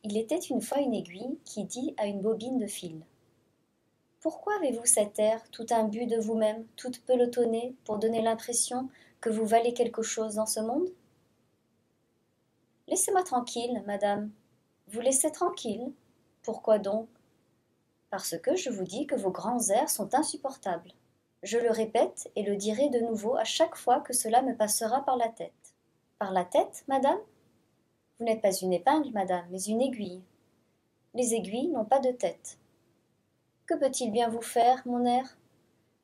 Il était une fois une aiguille qui dit à une bobine de fil: Pourquoi avez-vous cet air, tout imbu de vous-même, toute pelotonnée, pour donner l'impression que vous valez quelque chose dans ce monde? Laissez-moi tranquille, madame. Vous laissez tranquille? Pourquoi donc? Parce que je vous dis que vos grands airs sont insupportables. Je le répète et le dirai de nouveau à chaque fois que cela me passera par la tête. Par la tête, madame? Vous n'êtes pas une épingle, madame, mais une aiguille. Les aiguilles n'ont pas de tête. Que peut-il bien vous faire, mon air?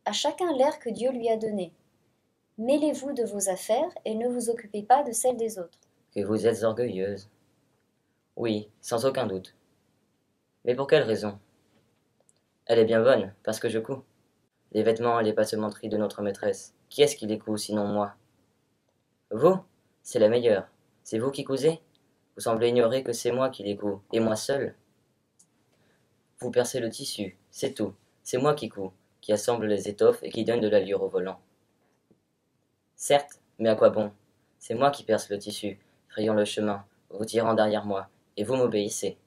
À chacun l'air que Dieu lui a donné. Mêlez-vous de vos affaires et ne vous occupez pas de celles des autres. Que vous êtes orgueilleuse. Oui, sans aucun doute. Mais pour quelle raison? Elle est bien bonne, parce que je couds. Les vêtements et les passementeries de notre maîtresse, qui est-ce qui les coud sinon moi? Vous? C'est la meilleure. C'est vous qui cousez? Vous semblez ignorer que c'est moi qui les couds, et moi seul. Vous percez le tissu, c'est tout. C'est moi qui couds, qui assemble les étoffes et qui donne de l'allure au volant. Certes, mais à quoi bon? C'est moi qui perce le tissu, frayant le chemin, vous tirant derrière moi, et vous m'obéissez.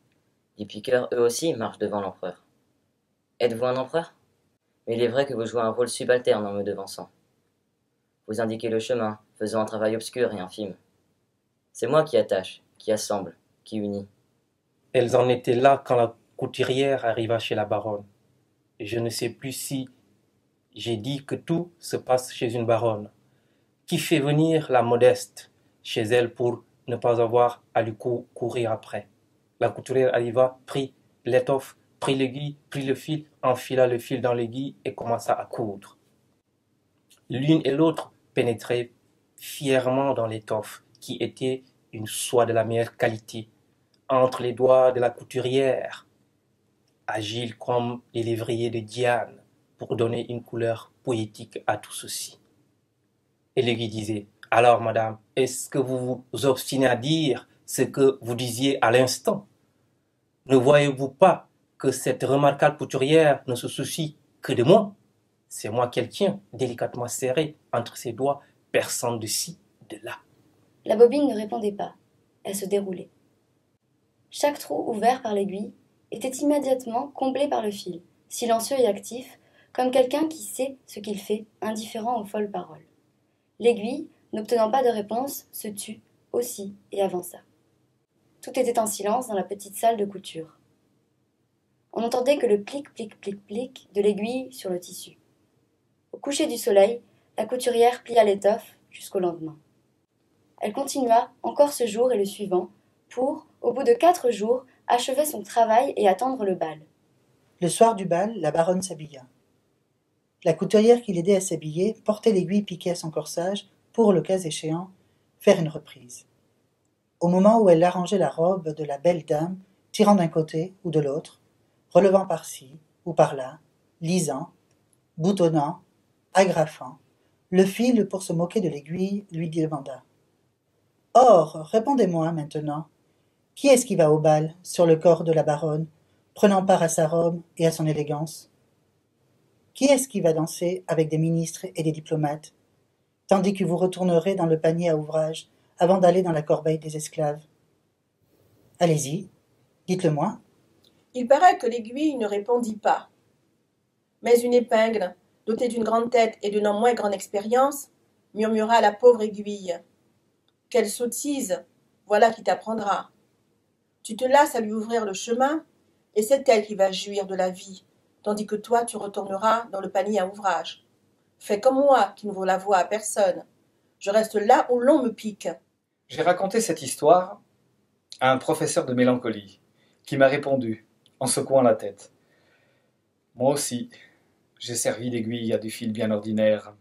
Les piqueurs, eux aussi, marchent devant l'empereur. Êtes-vous un empereur? Mais il est vrai que vous jouez un rôle subalterne en me devançant. Vous indiquez le chemin, faisant un travail obscur et infime. C'est moi qui attache, qui assemble, qui unit. Elles en étaient là quand la couturière arriva chez la baronne. Je ne sais plus si j'ai dit que tout se passe chez une baronne, qui fait venir la modeste chez elle pour ne pas avoir à lui courir après. La couturière arriva, prit l'étoffe, prit l'aiguille, prit le fil, enfila le fil dans l'aiguille et commença à coudre. L'une et l'autre pénétraient fièrement dans l'étoffe, qui était une soie de la meilleure qualité, entre les doigts de la couturière, agile comme les lévriers de Diane, pour donner une couleur poétique à tout ceci. Et l'aiguille disait: Alors, madame, est-ce que vous vous obstinez à dire ce que vous disiez à l'instant? Ne voyez-vous pas que cette remarquable couturière ne se soucie que de moi? C'est moi qu'elle tient, délicatement serrée entre ses doigts, perçant de ci, de là. La bobine ne répondait pas. Elle se déroulait. Chaque trou ouvert par l'aiguille était immédiatement comblé par le fil, silencieux et actif, comme quelqu'un qui sait ce qu'il fait, indifférent aux folles paroles. L'aiguille, n'obtenant pas de réponse, se tut aussi et avança. Tout était en silence dans la petite salle de couture. On n'entendait que le plic-plic-plic-plic de l'aiguille sur le tissu. Au coucher du soleil, la couturière plia l'étoffe jusqu'au lendemain. Elle continua encore ce jour et le suivant, pour, au bout de 4 jours, achever son travail et attendre le bal. Le soir du bal, la baronne s'habilla. La couturière qui l'aidait à s'habiller portait l'aiguille piquée à son corsage pour, le cas échéant, faire une reprise. Au moment où elle arrangeait la robe de la belle dame, tirant d'un côté ou de l'autre, relevant par-ci ou par-là, lisant, boutonnant, agrafant, le fil, pour se moquer de l'aiguille, lui demanda: Or, répondez-moi maintenant, qui est-ce qui va au bal, sur le corps de la baronne, prenant part à sa robe et à son élégance? Qui est-ce qui va danser avec des ministres et des diplomates, tandis que vous retournerez dans le panier à ouvrage avant d'aller dans la corbeille des esclaves? Allez-y, dites-le-moi. Il paraît que l'aiguille ne répondit pas. Mais une épingle, dotée d'une grande tête et d'une moins grande expérience, murmura à la pauvre aiguille: Quelle sottise! Voilà qui t'apprendra. Tu te lasses à lui ouvrir le chemin, et c'est elle qui va jouir de la vie, tandis que toi tu retourneras dans le panier à ouvrage. Fais comme moi, qui n'ouvre la voie à personne. Je reste là où l'on me pique. J'ai raconté cette histoire à un professeur de mélancolie, qui m'a répondu, en secouant la tête: Moi aussi, j'ai servi d'aiguille à du fil bien ordinaire.